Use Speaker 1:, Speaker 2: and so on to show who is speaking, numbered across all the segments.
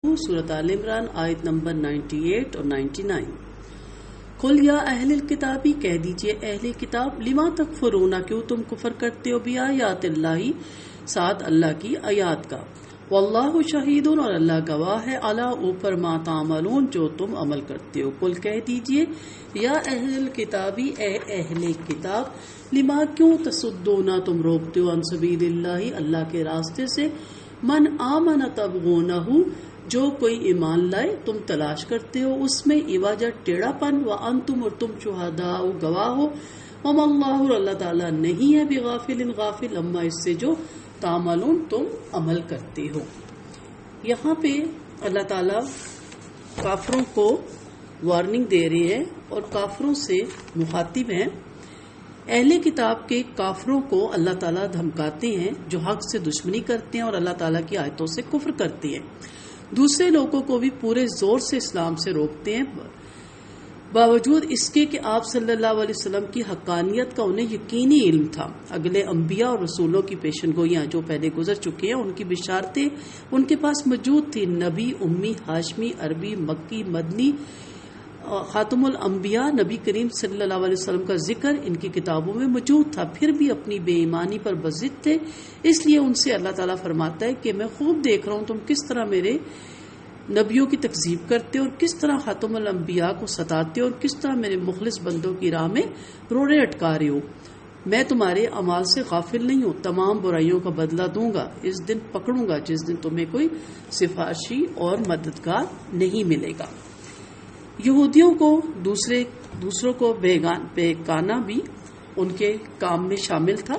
Speaker 1: सूरत आल इमरान आयत नंबर 98 और 99। कुल या अहलिल किताबी, कह दीजिए अहले किताब, लिमा तकफुरूना, क्यों तुम कुफर करते हो भी आयातिल्लाही, साथ अल्लाह की आयात का। वल्लाहु शहीदुन, और अल्लाह गवाह है, अला ऊपर मा तामलून, जो तुम अमल करते हो। कुल कह दीजिए या अहलिल किताबी, ए अहले किताब, लिमा क्यों तसुद्दूना, तुम रोकते हो, अन सबीलिल्लाही, अल्लाह के रास्ते से, मन आमन तबगूनहु, जो कोई ईमान लाए तुम तलाश करते हो उसमें, इवाजा टेढ़ापन, व अंतुम, और तुम शुहदा गवाह हो, वमल्लाहु, अल्लाह ताला नहीं है बिगाफिलिन, गाफिल, अम्मा, इससे जो तामलून तुम अमल करते हो। यहाँ पे अल्लाह ताला काफरों को वार्निंग दे रहे हैं और काफरों से मुखातिब हैं। अहले किताब के काफरों को अल्लाह ताला धमकाते हैं जो हक से दुश्मनी करते हैं और अल्लाह ताला की आयतों से कुफ्र करते हैं। दूसरे लोगों को भी पूरे जोर से इस्लाम से रोकते हैं, बावजूद इसके कि आप सल्लल्लाहु अलैहि वसल्लम की हक्कानियत का उन्हें यकीनी इल्म था। अगले अंबिया और रसूलों की पेशनगोइयां जो पहले गुजर चुके हैं उनकी बिशारतें उनके पास मौजूद थी। नबी, उम्मी, हाशमी, अरबी, मक्की, मदनी, खातमुल अंबिया नबी करीम सल्लल्लाहु अलैहि वसल्लम का जिक्र इनकी किताबों में मौजूद था, फिर भी अपनी बेईमानी पर बज़िद थे। इसलिए उनसे अल्लाह ताला फरमाता है कि मैं खूब देख रहा हूँ तुम किस तरह मेरे नबियों की तकज़ीब करते हो और किस तरह खातमुल अंबिया को सताते हो और किस तरह मेरे मुखलिस बंदों की राह में रोड़े अटका रहे हो। मैं तुम्हारे अमाल से गाफिल नहीं हूँ, तमाम बुराइयों का बदला दूंगा, इस दिन पकड़ूंगा जिस दिन तुम्हें कोई सिफारशी और मददगार नहीं मिलेगा। यहूदियों को दूसरों को बेगाना भी उनके काम में शामिल था।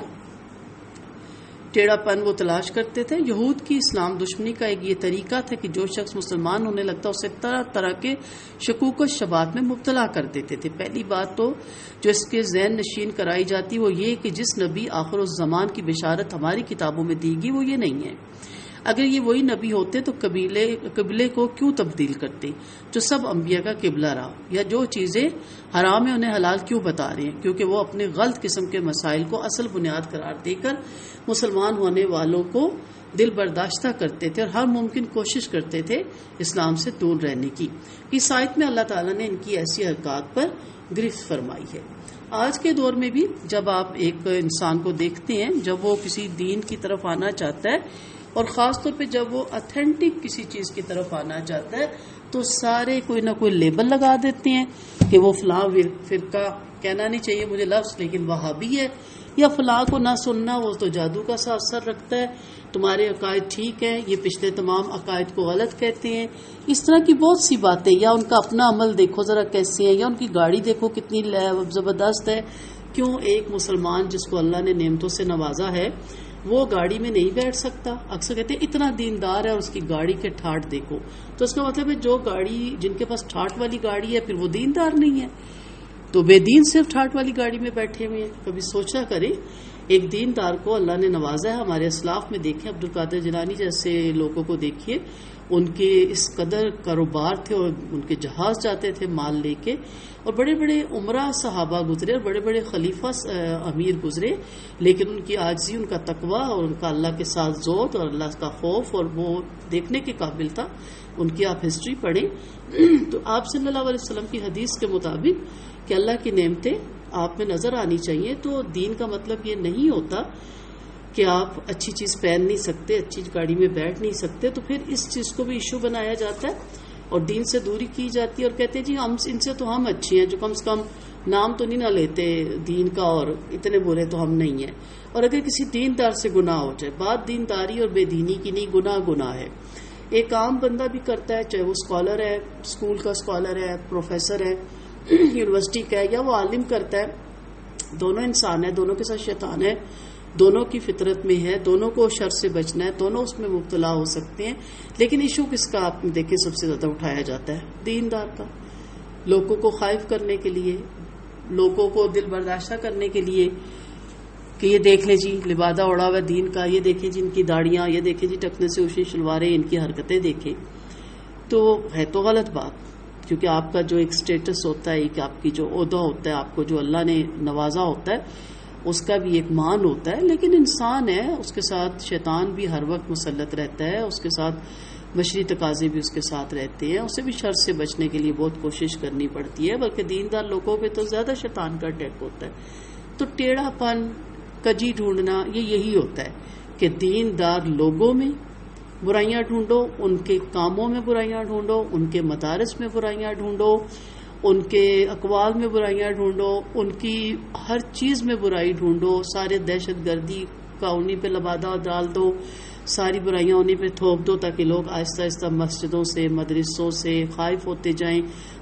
Speaker 1: टेढ़ापन वो तलाश करते थे। यहूद की इस्लाम दुश्मनी का एक ये तरीका था कि जो शख्स मुसलमान होने लगता उसे तरह तरह के शकूक शबात में मुब्तला कर देते थे। पहली बात तो जो इसके ज़हन नशीन कराई जाती वो ये कि जिस नबी आखिर-उज़-ज़मान की बिशारत हमारी किताबों में दी गई वो ये नहीं है। अगर ये वही नबी होते तो कबीले को क्यों तब्दील करते जो सब अंबिया का किबला रहा, या जो चीज़ें हराम है उन्हें हलाल क्यों बता रहे हैं, क्योंकि वो अपने गलत किस्म के मसाइल को असल बुनियाद करार देकर मुसलमान होने वालों को दिल बर्दाश्ता करते थे और हर मुमकिन कोशिश करते थे इस्लाम से दूर रहने की। इस आयत में अल्लाह ताला ने इनकी ऐसी हरकत पर गिरफ्त फरमाई है। आज के दौर में भी जब आप एक इंसान को देखते हैं जब वो किसी दीन की तरफ आना चाहता है और ख़ास तौर पे जब वो ऑथेंटिक किसी चीज़ की तरफ आना चाहता है तो सारे कोई ना कोई लेबल लगा देते हैं कि वो फलां फिरका, कहना नहीं चाहिए मुझे लफ्ज़, लेकिन वहाबी है, या फलां को ना सुनना वो तो जादू का सा असर रखता है, तुम्हारे अकायद ठीक है, ये पिछले तमाम अकायद को गलत कहते हैं। इस तरह की बहुत सी बातें, या उनका अपना अमल देखो ज़रा कैसे है, या उनकी गाड़ी देखो कितनी ज़बरदस्त है। क्यों एक मुसलमान जिसको अल्लाह ने नेमतों से नवाजा है वो गाड़ी में नहीं बैठ सकता? अक्सर कहते हैं इतना दीनदार है और उसकी गाड़ी के ठाठ देखो, तो इसका मतलब है जो गाड़ी जिनके पास ठाठ वाली गाड़ी है फिर वो दीनदार नहीं है, तो बेदीन सिर्फ ठाठ वाली गाड़ी में बैठे हुए हैं। कभी सोचा करें, एक दीनदार को अल्लाह ने नवाजा है। हमारे असलाफ में देखें, अब्दुल कादिर जिलानी जैसे लोगों को देखिए, उनके इस कदर कारोबार थे और उनके जहाज जाते थे माल लेके, और बड़े बड़े उमरा सहाबा गुजरे और बड़े बड़े खलीफा अमीर गुजरे, लेकिन उनकी आजिज़ी, उनका तकवा और उनका अल्लाह के साथ ज़ोत और अल्लाह का खौफ, और वो देखने के काबिल था। उनकी आप हिस्ट्री पढ़ें तो आप सल्लल्लाहु अलैहि वसल्लम की हदीस के मुताबिक कि अल्लाह की नेमतें आप में नजर आनी चाहिए। तो दीन का मतलब ये नहीं होता कि आप अच्छी चीज़ पहन नहीं सकते, अच्छी गाड़ी में बैठ नहीं सकते, तो फिर इस चीज़ को भी इशू बनाया जाता है और दीन से दूरी की जाती है और कहते हैं जी हम इनसे तो हम अच्छे हैं, जो कम से कम नाम तो नहीं ना लेते दीन का, और इतने बुरे तो हम नहीं हैं। और अगर किसी दीनदार से गुनाह हो जाए, बात दीनदारी और बेदीनी की नहीं, गुनाह है। एक आम बंदा भी करता है, चाहे वो स्कॉलर है, स्कूल का स्कॉलर है, प्रोफेसर है, यूनिवर्सिटी का है, या वो आलिम करता है, दोनों इंसान है, दोनों के साथ शैतान है, दोनों की फितरत में है, दोनों को शर से बचना है, दोनों उसमें मुब्तला हो सकते हैं। लेकिन इशू किसका आप देखें सबसे ज्यादा उठाया जाता है? दीनदार का। लोगों को खाइफ करने के लिए, लोगों को दिल बर्दाश्ता करने के लिए कि ये देख ले जी लिबादा उड़ा हुआ दीन का, ये देखें जी इनकी दाढ़ियां, ये देखें जी टकने से उसी शलवारें, इनकी हरकतें देखें, तो है तो गलत बात। क्योंकि आपका जो एक स्टेटस होता है, कि आपकी जो ओहदा होता है, आपको जो अल्लाह ने नवाजा होता है, उसका भी एक मान होता है। लेकिन इंसान है, उसके साथ शैतान भी हर वक्त मुसल्लत रहता है, उसके साथ بشری تقاضے بھی اس کے ساتھ رہتے ہیں، اسے بھی شر سے بچنے کے لیے بہت کوشش کرنی پڑتی ہے، بلکہ دیندار لوگوں پہ تو زیادہ شیطان کا اٹیک ہوتا ہے۔ تو ٹیڑھا پن، کجی ڈھونڈنا، یہی ہوتا ہے کہ دیندار لوگوں میں برائیاں ڈھونڈو، ان کے کاموں میں برائیاں ڈھونڈو، ان کے مدارس میں برائیاں ڈھونڈو، ان کے اقوال میں برائیاں ڈھونڈو، ان کی ہر چیز میں برائی ڈھونڈو، سارے دہشت گردی کا انہی پہ لبادہ ڈال دو، ساری برائیاں انہی پہ تھوپ دو، تاکہ لوگ آہستہ آہستہ مسجدوں سے، مدرسوں سے خائف ہوتے جائیں،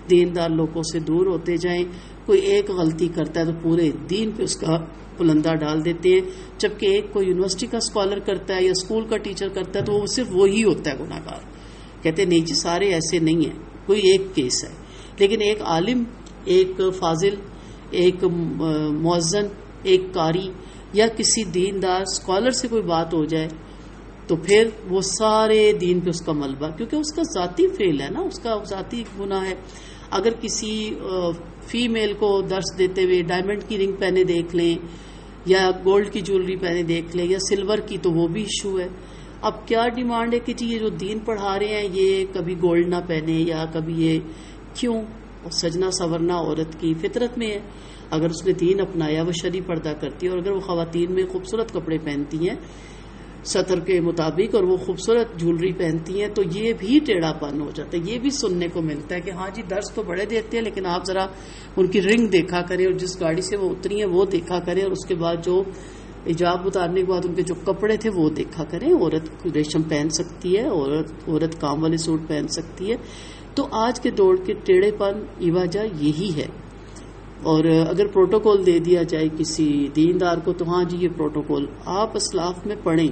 Speaker 1: دیندار لوگوں سے دور ہوتے جائیں۔ کوئی ایک غلطی کرتا ہے تو پورے دین پہ اس کا پلندہ ڈال دیتے ہیں، جبکہ ایک کوئی یونیورسٹی کا اسکالر کرتا ہے یا اسکول کا ٹیچر کرتا ہے تو وہ صرف وہی ہوتا ہے گناہ گار۔ کہتے ہیں نہیں جی سارے ایسے نہیں ہیں، کوئی ایک کیس ہے، لیکن ایک عالم، ایک فاضل، ایک مؤذن، ایک قاری یا کسی دیندار اسکالر سے کوئی بات ہو جائے تو پھر وہ سارے دین پہ اس کا ملبہ، کیونکہ اس کا ذاتی فعل ہے نا، اس کا ذاتی گناہ ہے۔ اگر کسی فیمیل کو درس دیتے ہوئے ڈائمنڈ کی رنگ پہنے دیکھ لیں یا گولڈ کی جیولری پہنے دیکھ لیں یا سلور کی، تو وہ بھی ایشو ہے۔ اب کیا ڈیمانڈ ہے کہ جی یہ جو دین پڑھا رہے ہیں یہ کبھی گولڈ نہ پہنے یا کبھی یہ کیوں؟ سجنا سورنا عورت کی فطرت میں ہے، اگر اس نے دین اپنایا وہ شرعی پردہ کرتی ہے، اور اگر وہ خواتین میں خوبصورت کپڑے پہنتی ہیں سطر کے مطابق اور وہ خوبصورت جولری پہنتی ہیں تو یہ بھی ٹیڑھا پن ہو جاتا ہے۔ یہ بھی سننے کو ملتا ہے کہ ہاں جی درس تو بڑے دیتے ہیں لیکن آپ ذرا ان کی رنگ دیکھا کریں اور جس گاڑی سے وہ اتری ہیں وہ دیکھا کریں، اور اس کے بعد جو حجاب اتارنے کے بعد ان کے جو کپڑے تھے وہ دیکھا کریں۔ عورت ریشم پہن سکتی ہے، عورت کام والے سوٹ پہن سکتی ہے۔ تو آج کے دور کے ٹیڑھے پن کی وجہ یہی ہے۔ اور اگر پروٹوکول دے دیا جائے کسی دیندار کو تو ہاں جی یہ پروٹوکول آپ اسلاف میں پڑھیں۔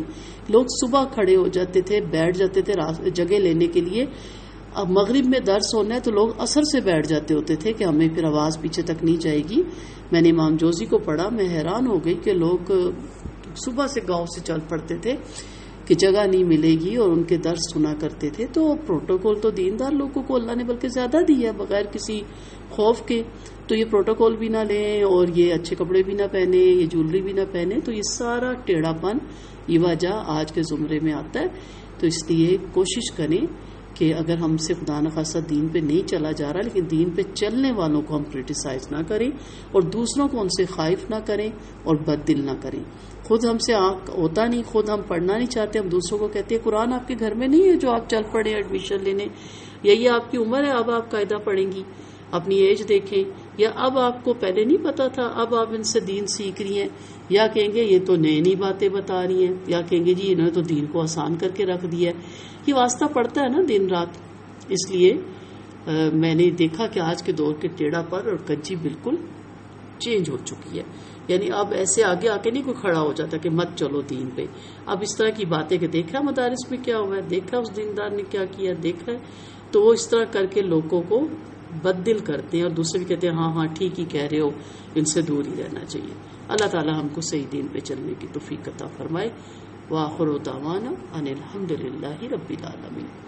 Speaker 1: لوگ صبح کھڑے ہو جاتے تھے، بیٹھ جاتے تھے جگہ لینے کے لیے۔ اب مغرب میں درس ہونا ہے تو لوگ عصر سے بیٹھ جاتے ہوتے تھے کہ ہمیں پھر آواز پیچھے تک نہیں جائے گی۔ میں نے امام جوزی کو پڑھا، میں حیران ہو گئی کہ لوگ صبح سے گاؤں سے چل پڑتے تھے کہ جگہ نہیں ملے گی اور ان کے درس سنا کرتے تھے۔ تو پروٹوکول تو دیندار لوگوں کو اللہ نے بلکہ زیادہ دیا بغیر کسی خوف کے۔ تو یہ پروٹوکول بھی نہ لیں اور یہ اچھے کپڑے بھی نہ پہنے، یہ جولری بھی نہ پہنے، تو یہ سارا ٹیڑھا پن یہ وجہ آج کے زمرے میں آتا ہے۔ تو اس لیے کوشش کریں کہ اگر ہم سے خدا نخواستہ دین پہ نہیں چلا جا رہا لیکن دین پہ چلنے والوں کو ہم کرٹیسائز نہ کریں اور دوسروں کو ان سے خائف نہ کریں اور بد دل نہ کریں۔ خود ہم سے ہوتا نہیں، خود ہم پڑھنا نہیں چاہتے، ہم دوسروں کو کہتے ہیں قرآن آپ کے گھر میں نہیں ہے جو آپ چل پڑے ایڈمیشن لینے، یہی آپ کی عمر ہے اب آپ قاعدہ پڑھیں گی، اپنی ایج دیکھیں، یا اب آپ کو پہلے نہیں پتا تھا اب آپ ان سے دین سیکھ رہی ہیں، یا کہیں گے یہ تو نئی نئی باتیں بتا رہی ہیں، یا کہیں گے جی انہوں نے تو دین کو آسان کر کے رکھ دیا ہے۔ یہ واسطہ پڑتا ہے نا دن رات۔ اس لیے میں نے دیکھا کہ آج کے دور کے ٹیڑھا پر اور کجی بالکل چینج ہو چکی ہے، یعنی اب ایسے آگے آ کے نہیں کوئی کھڑا ہو جاتا کہ مت چلو دین پہ۔ اب اس طرح کی باتیں کہ دیکھا مدارس میں کیا ہوا ہے، دیکھا اس دیندار نے کیا کیا، دیکھا ہے، تو وہ اس طرح کر کے لوگوں کو بد دل کرتے ہیں اور دوسرے بھی کہتے ہیں ہاں ہاں ٹھیک ہی کہہ رہے ہو، ان سے دور ہی رہنا چاہیے۔ اللہ تعالی ہم کو صحیح دین پہ چلنے کی توفیق عطا فرمائے۔ وآخر دعوانا ان الحمد للہ رب العالمین۔